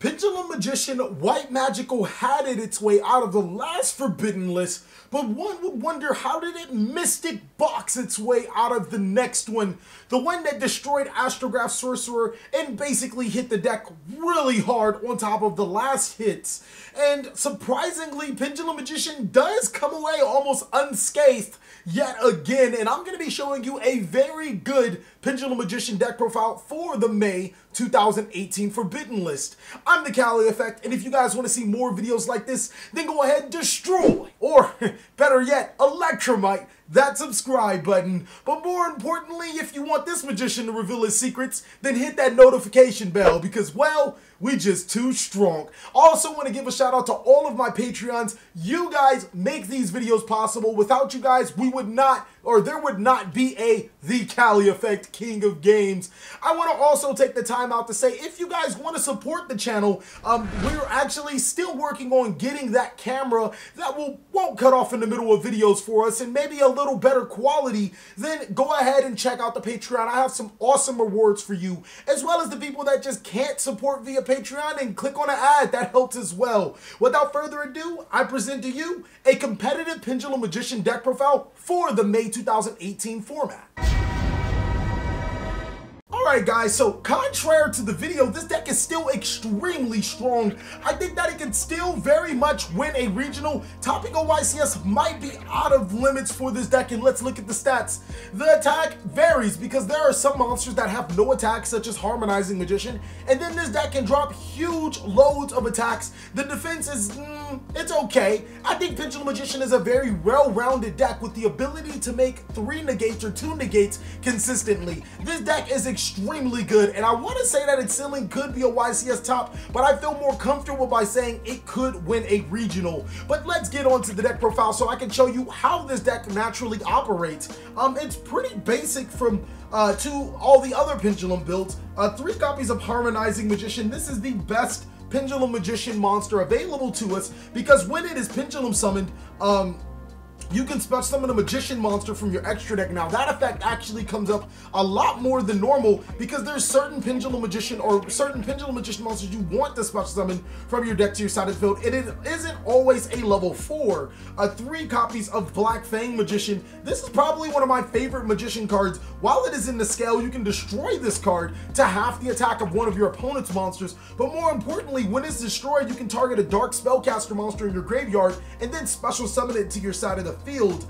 Pendulum Magician White Magical had it its way out of the last Forbidden list, but one would wonder, how did it Mystic box its way out of the next one? The one that destroyed Astrograph Sorcerer and basically hit the deck really hard on top of the last hits. And surprisingly, Pendulum Magician does come away almost unscathed yet again, and I'm going to be showing you a very good Pendulum Magician deck profile for the May 2018 Forbidden list. I'm TheCaliEffect, and if you guys want to see more videos like this, then go ahead and destroy, or better yet, electromite that subscribe button. But more importantly, if you want this magician to reveal his secrets, then hit that notification bell because, well, we just too strong. Also want to give a shout out to all of my Patreons. You guys make these videos possible. Without you guys, we would not, or there would not be a TheCaliEffect King of Games. I want to also take the time out to say, if you guys want to support the channel, we're actually still working on getting that camera that won't cut off in the middle of videos for us and maybe a little better quality. Then go ahead and check out the Patreon. I have some awesome rewards for you, as well as the people that just can't support via Patreon and click on an ad. That helps as well. Without further ado, I present to you a competitive Pendulum Magician deck profile for the May 2018 format. Alright guys, so contrary to the video, this deck is still extremely strong. I think that it can still very much win a regional. Topping OYCS might be out of limits for this deck, and let's look at the stats. The attack varies because there are some monsters that have no attack, such as Harmonizing Magician, and then this deck can drop huge loads of attacks. The defense is, it's okay. I think Pendulum Magician is a very well-rounded deck with the ability to make 3 negates or 2 negates consistently. This deck is extremely good, and I want to say that its ceiling could be a YCS top, but I feel more comfortable by saying it could win a regional. But let's get on to the deck profile so I can show you how this deck naturally operates. It's pretty basic from to all the other Pendulum builds. 3 copies of Harmonizing Magician. This is the best Pendulum Magician monster available to us because when it is Pendulum summoned, you can special summon a Magician monster from your extra deck. Now that effect actually comes up a lot more than normal because there's certain Pendulum Magician monsters you want to special summon from your deck to your side of the field, and it isn't always a level 4. 3 copies of Black Fang Magician. This is probably one of my favorite Magician cards. While it is in the scale, you can destroy this card to half the attack of one of your opponent's monsters, but more importantly, when it's destroyed, you can target a Dark Spellcaster monster in your graveyard and then special summon it to your side of the field.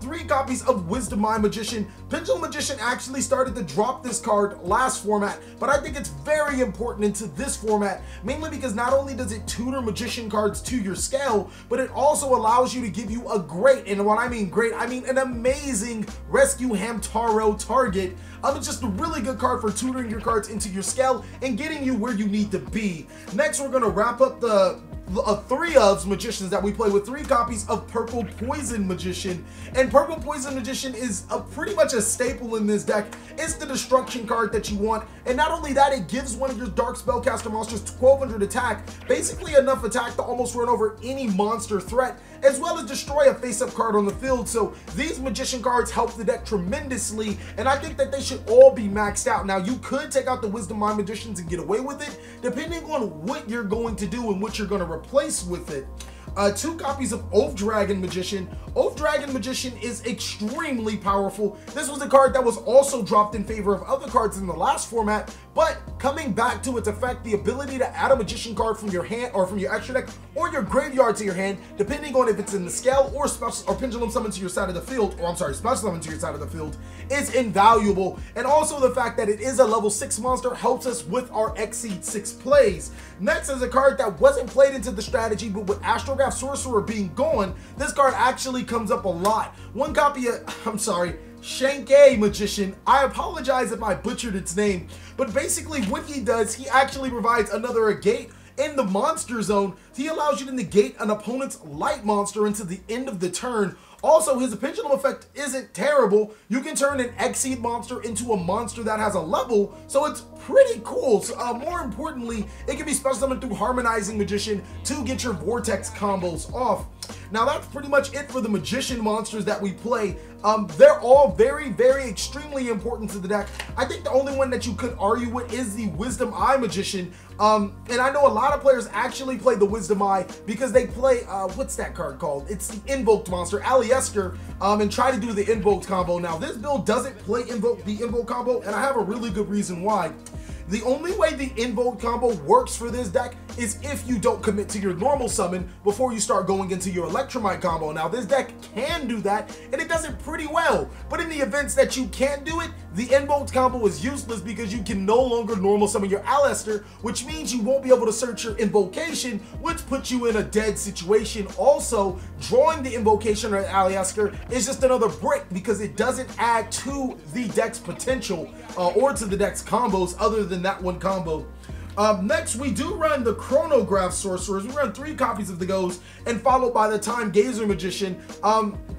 3 copies of Wisdom Mind Magician. Pendulum Magician actually started to drop this card last format, but I think it's very important into this format, mainly because not only does it tutor Magician cards to your scale, but it also allows you to give you a great, and when I mean great, I mean an amazing Rescue Hamtaro target. It's just a really good card for tutoring your cards into your scale and getting you where you need to be. Next, we're going to wrap up the 3 of Magicians that we play with 3 copies of Purple Poison Magician. And Purple Poison Magician is pretty much a staple in this deck. It's the destruction card that you want, and not only that, it gives one of your Dark Spellcaster monsters 1200 attack, basically enough attack to almost run over any monster threat, as well as destroy a face-up card on the field. So these Magician cards help the deck tremendously, and I think that they should all be maxed out. Now, you could take out the Wisdom Mind Magicians and get away with it, depending on what you're going to do and what you're going to replace with it. 2 copies of Oath Dragon Magician. Oath Dragon Magician is extremely powerful. This was a card that was also dropped in favor of other cards in the last format, but coming back to its effect, the ability to add a Magician card from your hand or from your extra deck or your graveyard to your hand, depending on if it's in the scale or special or Pendulum summon to your side of the field, or I'm sorry, special summon to your side of the field, is invaluable. And also the fact that it is a level 6 monster helps us with our Exceed 6 plays. Next is a card that wasn't played into the strategy, but with Astrograph Sorcerer being gone, this card actually comes up a lot. 1 copy of, Shankai Magician. I apologize if I butchered its name, but basically what he does, he actually provides another gate in the monster zone. He allows you to negate an opponent's light monster into the end of the turn. Also, his Pendulum effect isn't terrible. You can turn an Exceed monster into a monster that has a level, so it's pretty cool. So, more importantly, it can be special summoned through Harmonizing Magician to get your Vortex combos off. Now that's pretty much it for the Magician monsters that we play. They're all very, very extremely important to the deck. I think the only one that you could argue with is the Wisdom Eye Magician. And I know a lot of players actually play the Wisdom Eye because they play, what's that card called? It's the Invoked monster, Aleister, and try to do the Invoked combo. Now this build doesn't play the Invoke combo, and I have a really good reason why. The only way the Invoke combo works for this deck is if you don't commit to your normal summon before you start going into your Electromite combo. Now this deck can do that, and it does it pretty well, but in the events that you can't do it, the Invoked combo is useless because you can no longer normal summon your Aleister, which means you won't be able to search your invocation, which puts you in a dead situation. Also, drawing the invocation or Aleister is just another brick because it doesn't add to the deck's potential or to the deck's combos other than that one combo. Next, we do run the Chronograph Sorcerers. We run 3 copies of the Ghost and followed by the Time Gazer Magician.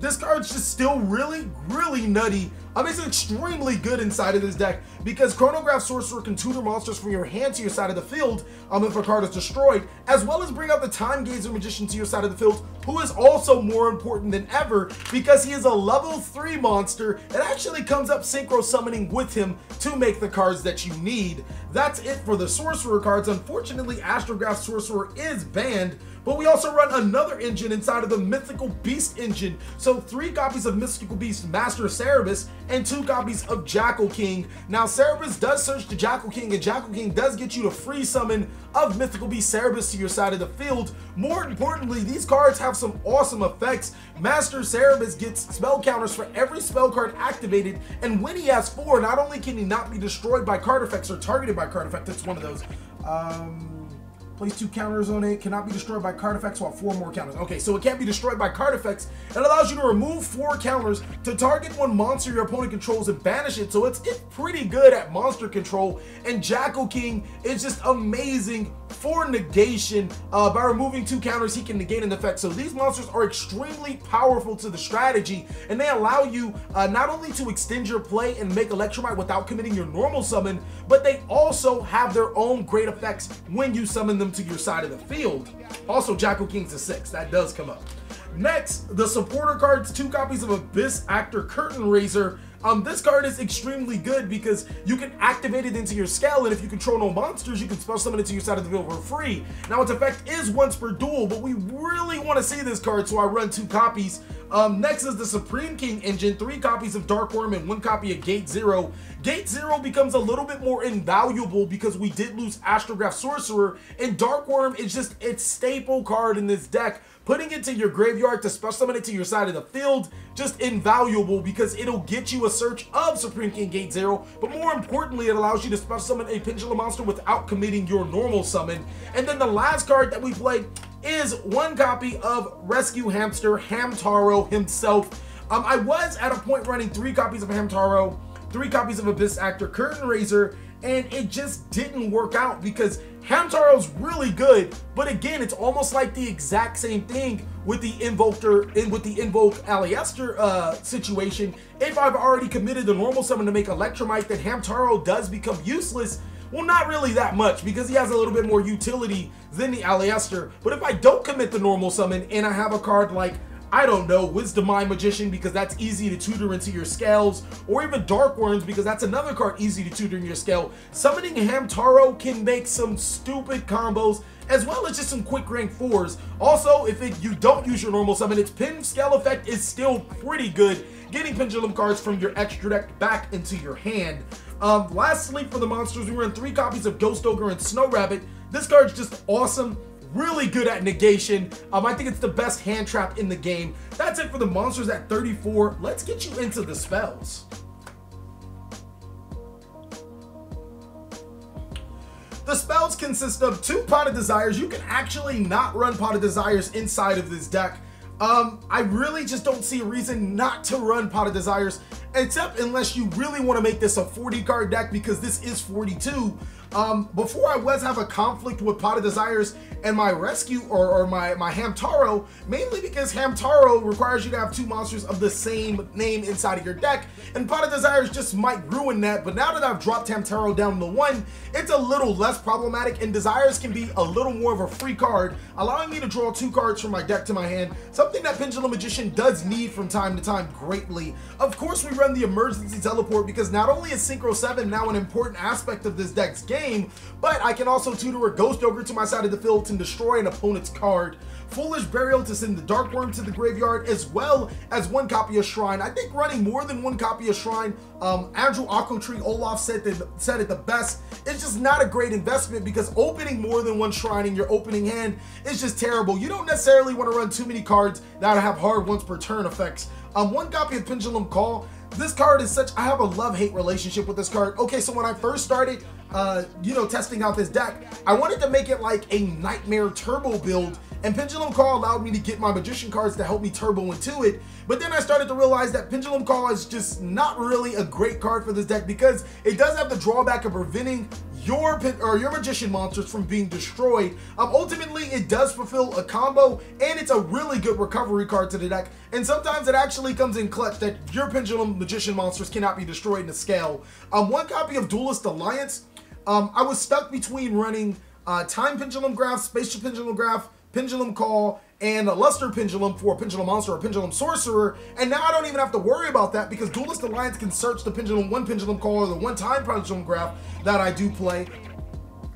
This card's just still really, really nutty. It's extremely good inside of this deck because Chronograph Sorcerer can tutor monsters from your hand to your side of the field if a card is destroyed, as well as bring out the Time Gazer Magician to your side of the field, who is also more important than ever because he is a level 3 monster and actually comes up synchro summoning with him to make the cards that you need. That's it for the Sorcerer cards. Unfortunately, Astrograph Sorcerer is banned, but we also run another engine inside of the Mythical Beast engine. So 3 copies of Mythical Beast Master Cerebus and 2 copies of Jackal King. Now Cerebus does search the Jackal King, and Jackal King does get you to free summon of Mythical Beast Cerebus to your side of the field. More importantly, these cards have some awesome effects. Master Cerebus gets spell counters for every spell card activated, and when he has 4, not only can he not be destroyed by card effects or targeted by card effect, it's one of those. Place 2 counters on it, cannot be destroyed by card effects while 4 more counters. Okay, so it can't be destroyed by card effects. It allows you to remove 4 counters to target one monster your opponent controls and banish it. So it's pretty good at monster control. And Jackal King is just amazing for negation. By removing 2 counters, he can negate an effect. So these monsters are extremely powerful to the strategy, and they allow you not only to extend your play and make Electromite without committing your normal summon, but they also have their own great effects when you summon them to your side of the field. Also, Jackal King's a 6. That does come up. Next, the supporter cards, 2 copies of Abyss Actor Curtain Raiser. This card is extremely good because you can activate it into your scale, and if you control no monsters, you can spell summon it to your side of the field for free. Now, its effect is once per duel, but we really want to see this card, so I run 2 copies. Next is the Supreme King engine, 3 copies of Dark Worm and 1 copy of Gate Zero. Gate Zero becomes a little bit more invaluable because we did lose Astrograph Sorcerer, and Dark Worm is just its staple card in this deck. Putting it to your graveyard to special summon it to your side of the field, just invaluable because it'll get you a search of Supreme King Gate Zero, but more importantly, it allows you to special summon a Pendulum monster without committing your normal summon. And then the last card that we play is 1 copy of Rescue Hamster, Hamtaro himself. I was at a point running 3 copies of Hamtaro, 3 copies of Abyss Actor Curtain Raiser, and it just didn't work out because Hamtaro's really good, but again, it's almost like the exact same thing with the Invoke Aleister situation. If I've already committed the normal summon to make Electromite, then Hamtaro does become useless. Well, not really that much because he has a little bit more utility than the Aleister. But if I don't commit the normal summon and I have a card like, I don't know, Wisdom Eye Magician because that's easy to tutor into your scales, or even Dark Worms because that's another card easy to tutor in your scale, summoning Hamtaro can make some stupid combos as well as just some quick rank 4s. Also, if you don't use your normal summon, its Pin Scale effect is still pretty good, getting pendulum cards from your extra deck back into your hand. Lastly, for the monsters, we run 3 copies of Ghost Ogre and Snow Rabbit. This card's just awesome. Really good at negation. I think it's the best hand trap in the game. That's it for the monsters at 34. Let's get you into the spells. The spells consist of 2 Pot of Desires. You can actually not run Pot of Desires inside of this deck. I really just don't see a reason not to run Pot of Desires, except unless you really want to make this a 40 card deck because this is 42. Before I was have a conflict with Pot of Desires and my rescue or my Hamtaro, mainly because Hamtaro requires you to have 2 monsters of the same name inside of your deck, and Pot of Desires just might ruin that. But now that I've dropped Hamtaro down to 1, it's a little less problematic, and Desires can be a little more of a free card, allowing me to draw 2 cards from my deck to my hand, something that Pendulum Magician does need from time to time greatly. Of course, we run the emergency teleport because not only is Synchro 7 now an important aspect of this deck's game, but I can also tutor a Ghost Ogre to my side of the field to destroy an opponent's card, Foolish Burial to send the Dark Worm to the graveyard, as well as 1 copy of Shrine. I think running more than 1 copy of Shrine, Andrew Aquatree Olaf said it the best, it's just not a great investment because opening more than 1 Shrine in your opening hand is just terrible. You don't necessarily want to run too many cards that have hard once per turn effects. 1 copy of Pendulum Call. This card is such, I have a love-hate relationship with this card. Okay, so when I first started, testing out this deck, I wanted to make it like a Nightmare Turbo build, and Pendulum Call allowed me to get my Magician cards to help me turbo into it. But then I started to realize that Pendulum Call is just not really a great card for this deck because it does have the drawback of preventing your Magician monsters from being destroyed. Ultimately, it does fulfill a combo, and it's a really good recovery card to the deck. And sometimes it actually comes in clutch that your Pendulum Magician monsters cannot be destroyed in a scale. 1 copy of Duelist Alliance. I was stuck between running Time Pendulum Graph, Spatial Pendulum Graph, Pendulum Call, and a Luster Pendulum for a Pendulum Monster or Pendulum Sorcerer, and now I don't even have to worry about that because Duelist Alliance can search the Pendulum 1 Pendulum Call or the 1 Time Pendulum Graph that I do play.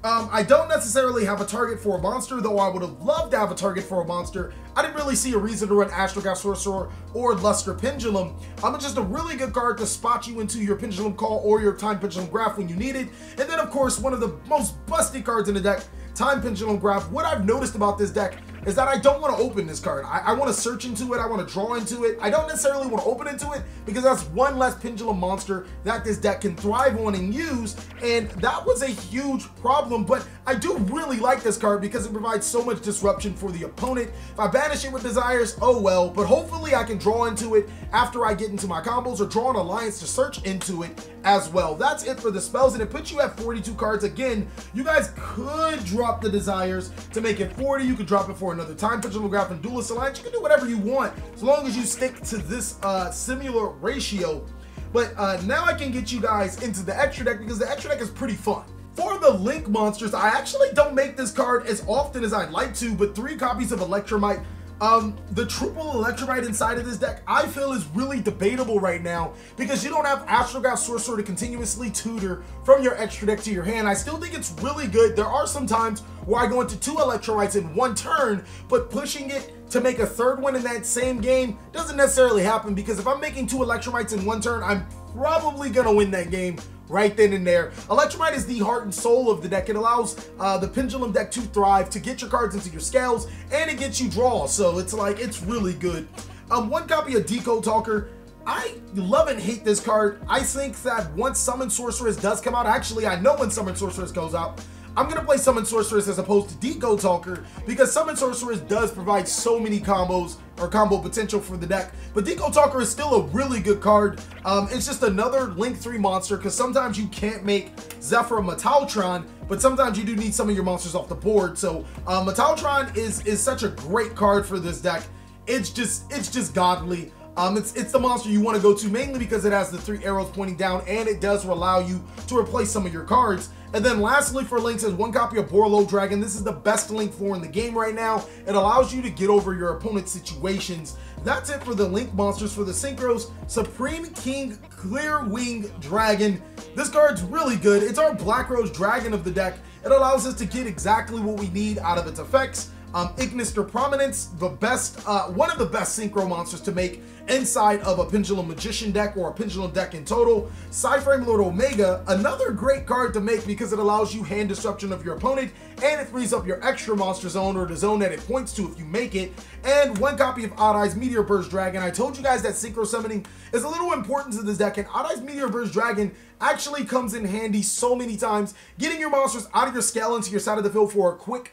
I don't necessarily have a target for a monster, though I would have loved to have a target for a monster. I didn't really see a reason to run Astrograph Sorcerer or Luster Pendulum. It's just a really good card to spot you into your Pendulum Call or your Time Pendulum Graph when you need it. And then, of course, one of the most busted cards in the deck, Time Pendulum Graph. What I've noticed about this deck is that I don't want to open this card. I want to search into it, I want to draw into it. I don't necessarily want to open into it because that's 1 less Pendulum monster that this deck can thrive on and use, and that was a huge problem. But I do really like this card because it provides so much disruption for the opponent. If I banish it with Desires, oh well, but hopefully I can draw into it after I get into my combos or draw an Alliance to search into it as well. That's it for the spells, and it puts you at 42 cards. Again, you guys could drop the Desires to make it 40. You could drop it for another Time Pendulum Graph and Duelist Alliance. You can do whatever you want as long as you stick to this similar ratio. But now I can get you guys into the extra deck because the extra deck is pretty fun. For the Link monsters, I actually don't make this card as often as I'd like to, but 3 copies of Electromite. The triple Electromite inside of this deck, I feel, is really debatable right now because you don't have Astrograph Sorcerer to continuously tutor from your extra deck to your hand. I still think it's really good. There are some times where I go into 2 Electromites in 1 turn, but pushing it to make a 3rd one in that same game doesn't necessarily happen because if I'm making 2 Electromites in 1 turn, I'm probably gonna win that game right then and there. Electromite is the heart and soul of the deck. It allows the Pendulum deck to thrive, to get your cards into your scales, and it gets you draws. So it's like, it's really good. 1 copy of Decode Talker. I love and hate this card. I think that once Summon Sorceress does come out, actually I know when Summon Sorceress goes out, I'm gonna play Summon Sorceress as opposed to Decode Talker because Summon Sorceress does provide so many combos or combo potential for the deck. But Decode Talker is still a really good card. It's just another Link 3 monster because sometimes you can't make Zephyr Metaltron, but sometimes you do need some of your monsters off the board. So Metaltron is such a great card for this deck. It's just godly. It's the monster you want to go to mainly because it has the 3 arrows pointing down and it does allow you to replace some of your cards. And then lastly for links is 1 copy of Vortex Dragon. This is the best link for in the game right now. It allows you to get over your opponent's situations. That's it for the link monsters. For the synchros, Supreme King Clear Wing Dragon. This card's really good. It's our Black Rose Dragon of the deck. It allows us to get exactly what we need out of its effects. Ignister Prominence, the best, one of the best synchro monsters to make inside of a Pendulum Magician deck or a Pendulum deck in total. Psyframe Lord Omega, another great card to make because it allows you hand disruption of your opponent and it frees up your extra monster zone or the zone that it points to if you make it. And 1 copy of Odd Eyes Meteor Burst Dragon. I told you guys that synchro summoning is a little important to this deck, and Odd Eyes Meteor Burst Dragon actually comes in handy so many times, getting your monsters out of your scale into your side of the field for a quick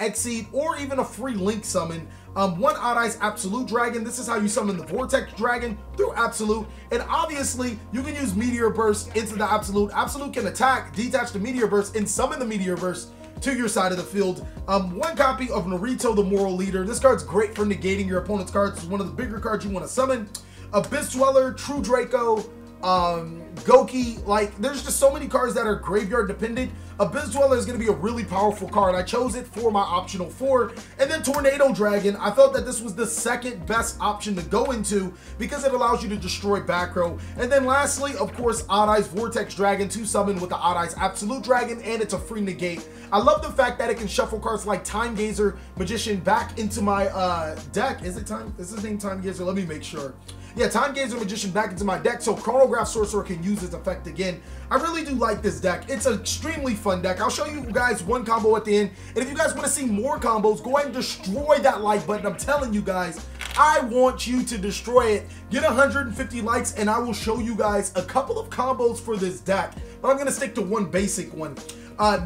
Exceed, or even a free link summon. One Odd Eyes Absolute Dragon. This is how you summon the Vortex Dragon through Absolute. And obviously, you can use Meteor Burst into the Absolute. Absolute can attack, detach the Meteor Burst, and summon the Meteor Burst to your side of the field. One copy of Narito, the Moral Leader. This card's great for negating your opponent's cards. It's one of the bigger cards you want to summon. Abyss Dweller, True Draco, Goki. Like, there's just so many cards that are graveyard dependent. Abyss Dweller is going to be a really powerful card. I chose it for my optional 4. And then Tornado Dragon, I felt that this was the second best option to go into because it allows you to destroy back row. And then lastly, of course, Odd Eyes Vortex Dragon to summon with the Odd Eyes Absolute Dragon, and it's a free negate. I love the fact that it can shuffle cards like Time Gazer Magician back into my deck. Is it Time? Is his name Time Gazer? Let me make sure. Yeah, Time Gazer Magician back into my deck, so Chronograph Sorcerer can use its effect again. I really do like this deck. It's an extremely fun deck. I'll show you guys one combo at the end, and if you guys want to see more combos, go ahead and destroy that like button. I'm telling you guys, I want you to destroy it. Get 150 likes, and I will show you guys a couple of combos for this deck, but I'm going to stick to one basic one.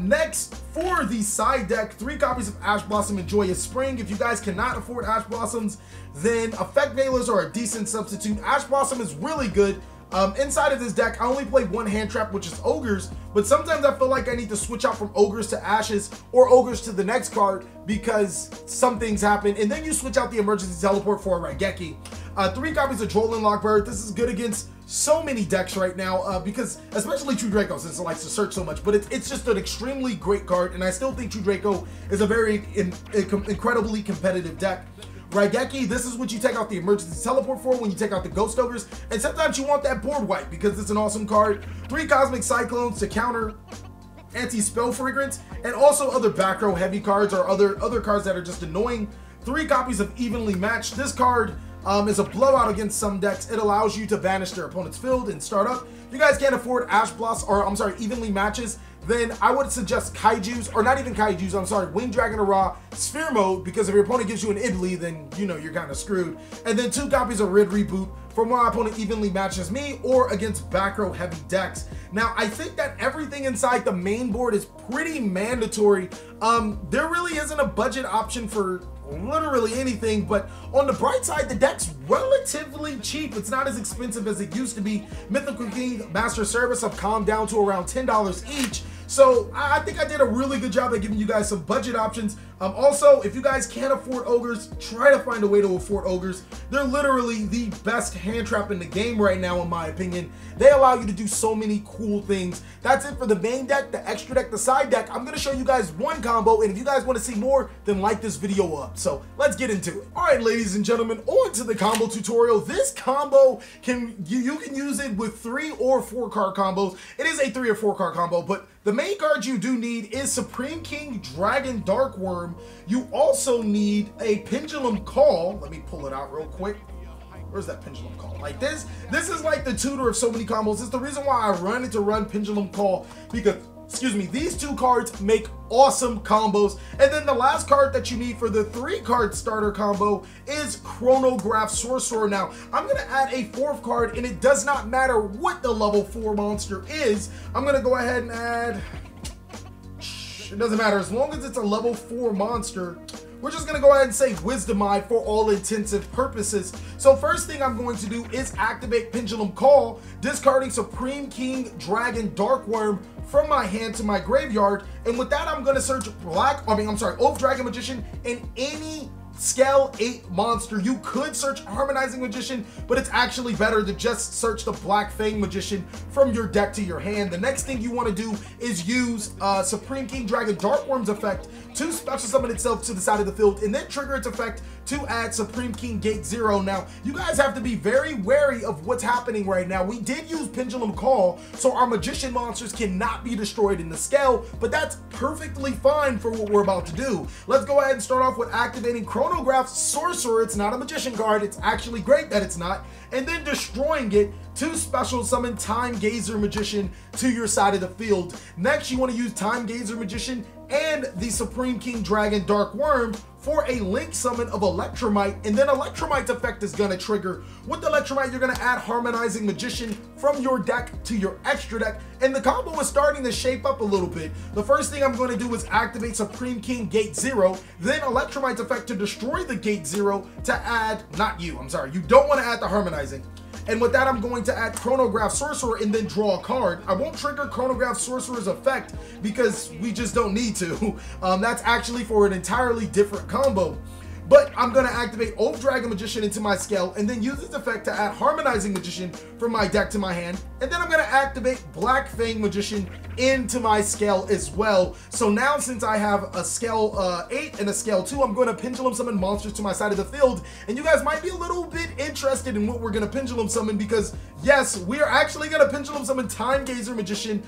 Next, for the side deck, 3 copies of Ash Blossom and Joyous Spring. If you guys cannot afford Ash Blossoms, then Effect Veilers are a decent substitute. Ash Blossom is really good. Inside of this deck, I only play one hand trap, which is Ogres, but sometimes I feel like I need to switch out from Ogres to Ashes or Ogres to the next card because some things happen, and then you switch out the Emergency Teleport for a Raigeki. 3 copies of Droll and Lockbird. This is good against so many decks right now because especially True Draco, since it likes to search so much, but it's just an extremely great card, and I still think True Draco is a very incredibly competitive deck. Raigeki, this is what you take out the Emergency Teleport for when you take out the Ghost Ogres, and sometimes you want that board wipe because it's an awesome card. 3 Cosmic Cyclones to counter Anti-Spell Fragrance, and also other back row heavy cards or other cards that are just annoying. 3 copies of Evenly Matched. This card is a blowout against some decks. It allows you to vanish their opponent's field and start up. If you guys can't afford Ash Blossom, or I'm sorry, Evenly Matches, then I would suggest Kaijus, or not even Kaijus, I'm sorry, Winged Dragon Ra, Sphere Mode, because if your opponent gives you an Ibli, then you know you're kind of screwed. And then 2 copies of Rid Reboot for when my opponent evenly matches me or against back row heavy decks. Now, I think that everything inside the main board is pretty mandatory. There really isn't a budget option for literally anything, but on the bright side, the deck's relatively cheap. It's not as expensive as it used to be. Mythical King, Master Service have calmed down to around $10 each. So I think I did a really good job at giving you guys some budget options. Also, if you guys can't afford Ogres, try to find a way to afford Ogres. They're literally the best hand trap in the game right now, in my opinion. They allow you to do so many cool things. That's it for the main deck, the extra deck, the side deck. I'm going to show you guys one combo, and if you guys want to see more, then like this video up. So let's get into it. All right, ladies and gentlemen, on to the combo tutorial. This combo, you can use it with 3 or 4 card combos. It is a 3 or 4 card combo, but the main card you do need is Supreme King Dragon Dark Worm. You also need a Pendulum Call. Let me pull it out real quick. Where's that Pendulum Call? Like this is like the tutor of so many combos. It's the reason why I run Pendulum Call, because, excuse me, these 2 cards make awesome combos. And then the last card that you need for the 3 card starter combo is Chronograph Sorcerer. Now, I'm going to add a 4th card, and it does not matter what the level 4 monster is. I'm going to go ahead and add, it doesn't matter, as long as it's a level 4 monster. We're just gonna go ahead and say Wisdom Eye for all intensive purposes. So first thing I'm going to do is activate Pendulum Call, discarding Supreme King Dragon Dark Worm from my hand to my graveyard. And with that, I'm gonna search Oath Dragon Magician and any Scale 8 monster. You could search Harmonizing Magician, but it's actually better to just search the Black Fang Magician from your deck to your hand. The next thing you want to do is use Supreme King Dragon Dark Worm's effect to special summon itself to the side of the field, and then trigger its effect to add Supreme King Gate 0. Now, you guys have to be very wary of what's happening right now. We did use Pendulum Call, so our Magician monsters cannot be destroyed in the scale, but that's perfectly fine for what we're about to do. Let's go ahead and start off with activating Chronograph Sorcerer. It's not a Magician card. It's actually great that it's not. And then destroying it to special summon Time Gazer Magician to your side of the field. Next, you want to use Time Gazer Magician and the Supreme King Dragon Dark Worm for a link summon of Electromite, and then Electromite's effect is gonna trigger. With Electromite, you're gonna add Harmonizing Magician from your deck to your extra deck, and the combo is starting to shape up a little bit. The first thing I'm gonna do is activate Supreme King Gate 0, then Electromite's effect to destroy the Gate 0 to add, you don't wanna add the Harmonizing. And with that, I'm going to add Chronograph Sorcerer and then draw a card. I won't trigger Chronograph Sorcerer's effect because we just don't need to. That's actually for an entirely different combo. But I'm going to activate Old Dragon Magician into my scale and then use its effect to add Harmonizing Magician from my deck to my hand. And then I'm going to activate Black Fang Magician into my scale as well. So now since I have a scale 8 and a scale 2, I'm going to Pendulum Summon monsters to my side of the field. And you guys might be a little bit interested in what we're going to Pendulum Summon because yes, we are actually going to Pendulum Summon Time Gazer Magician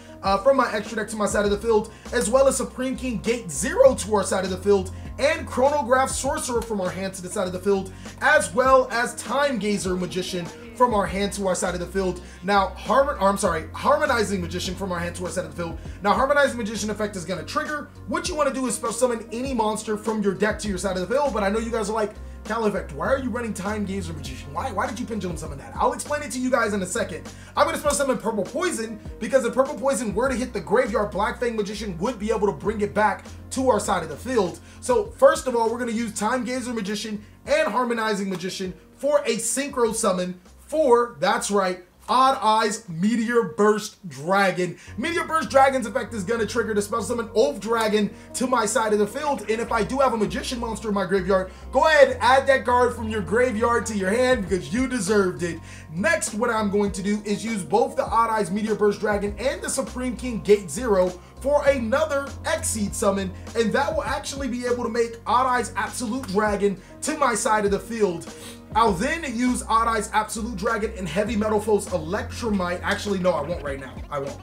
from my extra deck to my side of the field, as well as Supreme King Gate 0 to our side of the field, and Chronograph Sorcerer from our hand to the side of the field, as well as Time Gazer Magician from our hand to our side of the field. Now, Harmonizing Magician from our hand to our side of the field. Now, Harmonizing Magician effect is going to trigger. What you want to do is special summon any monster from your deck to your side of the field, but I know you guys are like, TheCaliEffect, why are you running Time Gazer Magician? Why did you Pendulum Summon that? I'll explain it to you guys in a second. I'm going to special summon Purple Poison because if Purple Poison were to hit the graveyard, Black Fang Magician would be able to bring it back to our side of the field. So first of all, we're going to use Time Gazer Magician and Harmonizing Magician for a Synchro Summon for, that's right, Odd Eyes Meteor Burst Dragon. Meteor Burst Dragon's effect is going to trigger to special summon Old Dragon to my side of the field. And if I do have a Magician monster in my graveyard, go ahead and add that card from your graveyard to your hand because you deserved it. Next, what I'm going to do is use both the Odd Eyes Meteor Burst Dragon and the Supreme King Gate 0 for another Exceed summon, and that will actually be able to make Odd Eyes Absolute Dragon to my side of the field. I'll then use Odd Eyes Absolute Dragon and Heavy Metal Foes Electromite. Actually, no, I won't right now. I won't.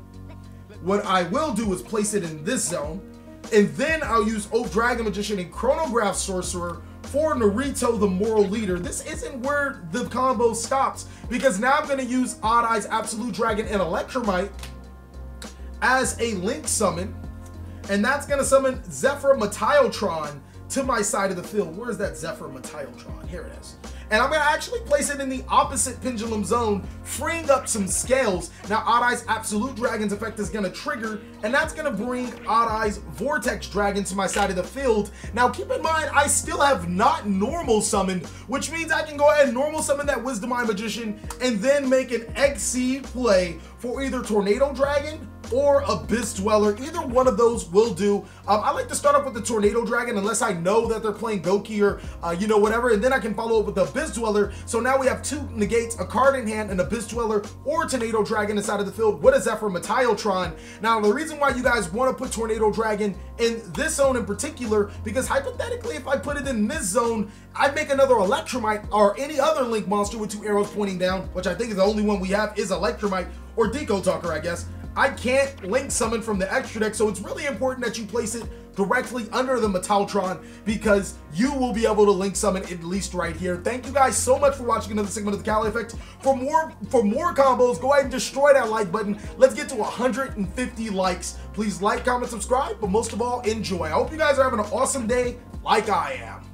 What I will do is place it in this zone, and then I'll use Old Dragon Magician and Chronograph Sorcerer for Naruto, the Moral Leader. This isn't where the combo stops, because now I'm going to use Odd Eyes Absolute Dragon and Electromite as a link summon, and that's going to summon Zephyr Metiotron to my side of the field. Where is that Zephyr Metiotron? Here it is. And I'm going to actually place it in the opposite pendulum zone, freeing up some scales. Now, Odd Eyes Absolute Dragon's effect is going to trigger, and that's going to bring Odd Eyes Vortex Dragon to my side of the field. Now, keep in mind, I still have not normal summoned, which means I can go ahead and normal summon that Wisdom Eye Magician and then make an Exceed play for either Tornado Dragon or Abyss Dweller. Either one of those will do. I like to start off with the Tornado Dragon unless I know that they're playing Goki or whatever, and then I can follow up with the Abyss Dweller. So now we have two negates, a card in hand, an Abyss Dweller or Tornado Dragon inside of the field. What is Zephyr Metiotron? Now, the reason why you guys want to put Tornado Dragon in this zone in particular, because hypothetically, if I put it in this zone, I'd make another Electromite or any other Link monster with two arrows pointing down, which I think is the only one we have is Electromite or Deco Talker, I guess. I can't link summon from the extra deck, so it's really important that you place it directly under the Metiotron because you will be able to link summon at least right here. Thank you guys so much for watching another segment of the TheCaliEffect. For more combos, go ahead and destroy that like button. Let's get to 150 likes. Please like, comment, subscribe, but most of all, enjoy. I hope you guys are having an awesome day like I am.